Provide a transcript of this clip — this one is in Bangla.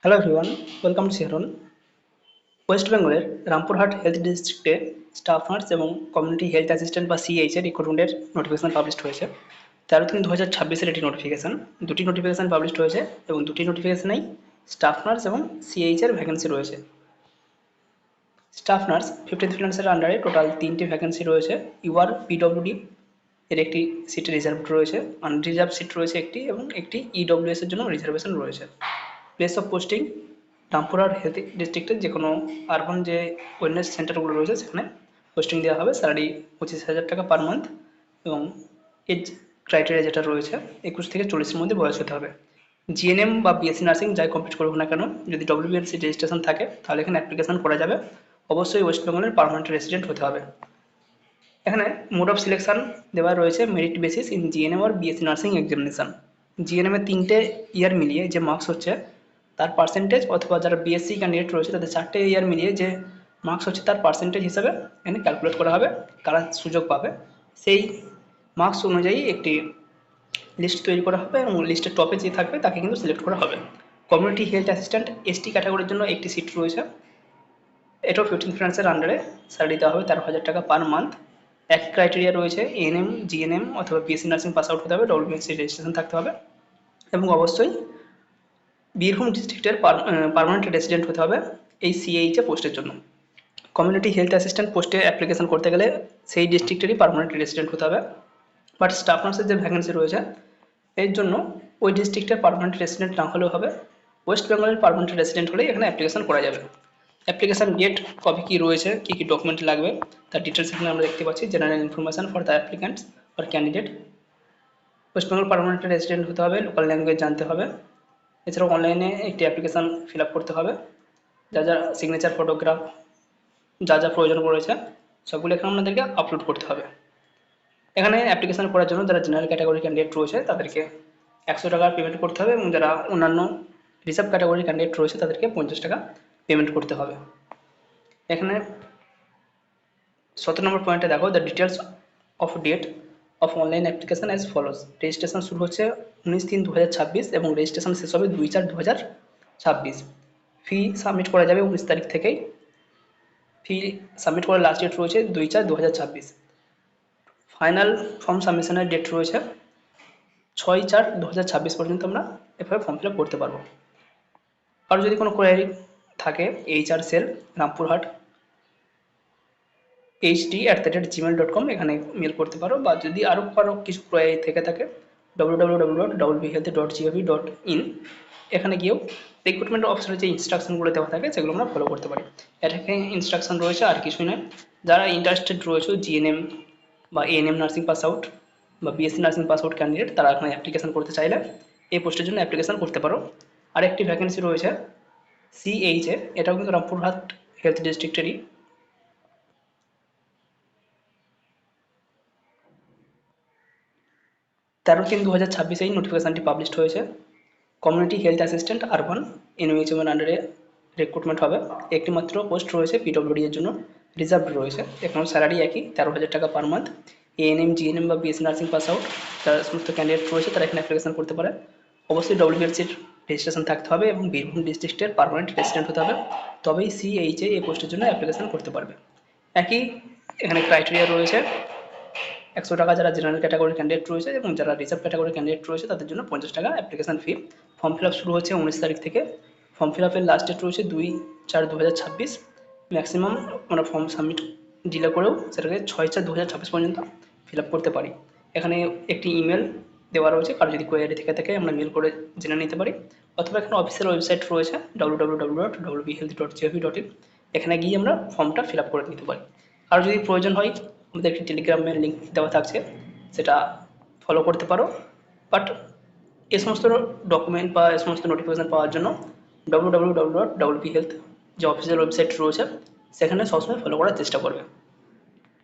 হ্যালো এভরিওয়ান, ওয়েলকাম টু শিহরণ। ওয়েস্ট বেঙ্গলের রামপুরহাট হেলথ ডিস্ট্রিক্টে স্টাফ নার্স এবং কমিউনিটি হেলথ অ্যাসিস্ট্যান্ট বা সিএইচ এর রিক্রুটমেন্টের নোটিফিকেশন পাবলিশ হয়েছে। 13/3/2026 এটি নোটিফিকেশন। দুটি নোটিফিকেশন পাবলিশ হয়েছে এবং দুটি নোটিফিকেশনেই স্টাফ নার্স এবং সিএইচ এর ভ্যাকেন্সি রয়েছে। স্টাফ নার্স 50 ফ্রিল্যান্সের আন্ডারে টোটাল 3টি ভ্যাকেন্সি রয়েছে। ইউআর পিডব্লিউডি এর একটি সিট রিজার্ভ রয়েছে, আনরিজার্ভ সিট রয়েছে একটি এবং একটি ইডব্লিউএস এর জন্য রিজার্ভেশন রয়েছে। Place of posting Rampurhat health ডিস্ট্রিক্টের যে কোনো আরবান যে ওয়েলনেস সেন্টারগুলো রয়েছে সেখানে পোস্টিং দেওয়া হবে। স্যালারি 25,000 টাকা পার মান্থ এবং এজ ক্রাইটেরিয়া যেটা রয়েছে 21 থেকে 40-এর মধ্যে বয়স হতে হবে। জিএনএম বা বিএসসি নার্সিং যাই কমপ্লিট করুক না কেন, যদি ডব্লিউবিএলসি রেজিস্ট্রেশন থাকে তাহলে এখানে অ্যাপ্লিকেশন করা যাবে। অবশ্যই ওয়েস্ট বেঙ্গলের পার্মানেন্ট রেসিডেন্ট হতে হবে। এখানে মোড অফ সিলেকশন দেওয়া রয়েছে মেরিট বেসিস ইন জিএনএম আর বিএসসি নার্সিং এক্সামিনেশন। জিএনএম এর 3টে ইয়ার মিলিয়ে যে মার্কস হচ্ছে তার পার্সেন্টেজ, অথবা যারা বিএসসি ক্যান্ডিডেট রয়েছে তাদের 4টে ইয়ার মিলিয়ে যে মার্কস হচ্ছে তার পার্সেন্টেজ হিসাবে এখানে ক্যালকুলেট করা হবে। কারা সুযোগ পাবে সেই মার্কস অনুযায়ী একটি লিস্ট তৈরি করা হবে এবং লিস্টের টপে যে থাকবে তাকে কিন্তু সিলেক্ট করা হবে। কমিউনিটি হেলথ অ্যাসিস্ট্যান্ট এসটি ক্যাটাগরির জন্য একটি সিট রয়েছে। এটাও 15 ফ্রিল্যান্সের আন্ডারে স্যালারি দেওয়া হবে 13,000 টাকা পার মান্থ। একই ক্রাইটেরিয়া রয়েছে, এএনএম, জিএনএম অথবা বিএসসি নার্সিং পাস আউট হতে হবে, ডব্লিউবিএসসি রেজিস্ট্রেশন থাকতে হবে এবং অবশ্যই বীরভূম ডিস্ট্রিক্টের পার্মানেন্ট রেসিডেন্ট হতে হবে এই সিএইচ পোস্টের জন্য। কমিউনিটি হেলথ অ্যাসিস্ট্যান্ট পোস্টে অ্যাপ্লিকেশন করতে গেলে সেই ডিস্ট্রিক্টেরই পার্মানেন্ট রেসিডেন্ট হতে হবে। বাট স্টাফ নার্সের যে ভ্যাকেন্সি রয়েছে এর জন্য ওই ডিস্ট্রিক্টের পার্মানেন্ট রেসিডেন্ট না হলেও হবে, ওয়েস্ট বেঙ্গলের পার্মানেন্ট রেসিডেন্ট হলেই এখানে অ্যাপ্লিকেশন করা যাবে। অ্যাপ্লিকেশন ডেট, কবে কী রয়েছে, কী কী ডকুমেন্ট লাগবে তার ডিটেলস এখানে আমরা দেখতে পাচ্ছি। General information for the applicants or candidate. West Bengal permanent resident হতে হবে, লোকাল ল্যাঙ্গুয়েজ জানতে হবে। এছাড়াও অনলাইনে একটি অ্যাপ্লিকেশান ফিল আপ করতে হবে। যা যা সিগনেচার, ফটোগ্রাফ যা যা প্রয়োজন রয়েছে সবগুলো এখানে আপনাদেরকে আপলোড করতে হবে। এখানে অ্যাপ্লিকেশান করার জন্য যারা জেনারেল ক্যাটাগরি ক্যান্ডিডেট রয়েছে তাদেরকে 100 টাকা পেমেন্ট করতে হবে এবং যারা অন্যান্য রিজার্ভ ক্যাটাগরি ক্যান্ডিডেট রয়েছে তাদেরকে 50 টাকা পেমেন্ট করতে হবে। এখানে 17 নম্বর পয়েন্টে দেখো, the details of date of online application as follows. Registration শুরু হচ্ছে 19/3/2026 এবং রেজিস্ট্রেশন শেষ হবে 2/4/2026। ফি সাবমিট করা যাবে 19 তারিখ থেকেই। ফি সাবমিট করার লাস্ট ডেট রয়েছে 2/4/2026। ফাইনাল ফর্ম সাবমিশনের ডেট রয়েছে 6/4/2026 পর্যন্ত আমরা এভাবে ফর্ম ফিল আপ করতে পারবো। আর যদি কোনো কোয়ারি থাকে HR সেল রামপুরহাট hd@gmail.com এখানে মেল করতে পারো, বা যদি আরও কারো কিছু কোয়ারি থেকে থাকে www.wbhealth.gov.in এখানে গিয়েও রিক্রুটমেন্ট অফিসারের যে ইনস্ট্রাকশনগুলো দেওয়া থাকে সেগুলো আমরা ফলো করতে পারি। এটাকে ইনস্ট্রাকশন রয়েছে আর কিছুই নয়। যারা ইন্টারেস্টেড রয়েছে জিএনএম বা এএনএম নার্সিং পাস আউট বা BSc nursing pass out candidate, তারা এখানে অ্যাপ্লিকেশন করতে চাইলে এই পোস্টের জন্য অ্যাপ্লিকেশন করতে পারো। আরেকটি ভ্যাকেন্সি রয়েছে সিএইচে, এটাও কিন্তু রামপুরহাট হেলথ ডিস্ট্রিক্টেরই। 13/3/2026 এই নোটিফিকেশানটি পাবলিশ হয়েছে। Community health assistant urban NUHM এর আন্ডারে রিক্রুটমেন্ট হবে। একটি মাত্র পোস্ট রয়েছে পিডব্লিউডি এর জন্য, রিজার্ভ রয়েছে। এখানেও স্যালারি একই 13,000 টাকা পার মান্থ। এএনএম, জিএনএম বা বিএসসি নার্সিং পাস আউট যারা সমস্ত ক্যান্ডিডেট রয়েছে তারা এখানে অ্যাপ্লিকেশন করতে পারে। অবশ্যই ডব্লিউবিএলসির রেজিস্ট্রেশন থাকতে হবে এবং বীরভূম ডিস্ট্রিক্টের পার্মানেন্ট রেসিডেন্ট হতে হবে, তবেই সিএইচএ এই পোস্টের জন্য অ্যাপ্লিকেশন করতে পারবে। একই এখানে ক্রাইটেরিয়া রয়েছে। 100 টাকা যারা জেনারেল ক্যাটাগরি ক্যান্ডিডেট রয়েছে এবং যারা রিজার্ভ ক্যাটাগরি ক্যান্ডিডেট রয়েছে তাদের জন্য 50 টাকা application fee. Form fill up শুরু হচ্ছে 19 তারিখ থেকে। ফর্ম ফিল আপের লাস্ট ডেট রয়েছে 2/4/2026। ম্যাক্সিমাম আমরা ফর্ম সাবমিট ডিলে করেও সেটাকে 6/4/2026 পর্যন্ত ফিল আপ করতে পারি। এখানে একটি ইমেল দেওয়া রয়েছে, কারো যদি কোয়ারি থেকে থাকে আমরা মেল করে জেনে নিতে পারি, অথবা এখানে অফিসিয়াল ওয়েবসাইট রয়েছে www.wbhealth.gov.in এখানে গিয়ে আমরা ফর্মটা ফিল আপ করে নিতে পারি। আর যদি প্রয়োজন হয় আমাদের একটি টেলিগ্রামের লিঙ্ক দেওয়া থাকছে, সেটা ফলো করতে পারো। বাট এই সমস্ত ডকুমেন্ট বা এই সমস্ত নোটিফিকেশান পাওয়ার জন্য www.wbhealth যে অফিসিয়াল ওয়েবসাইট রয়েছে সেখানে সবসময় ফলো করার চেষ্টা করবে।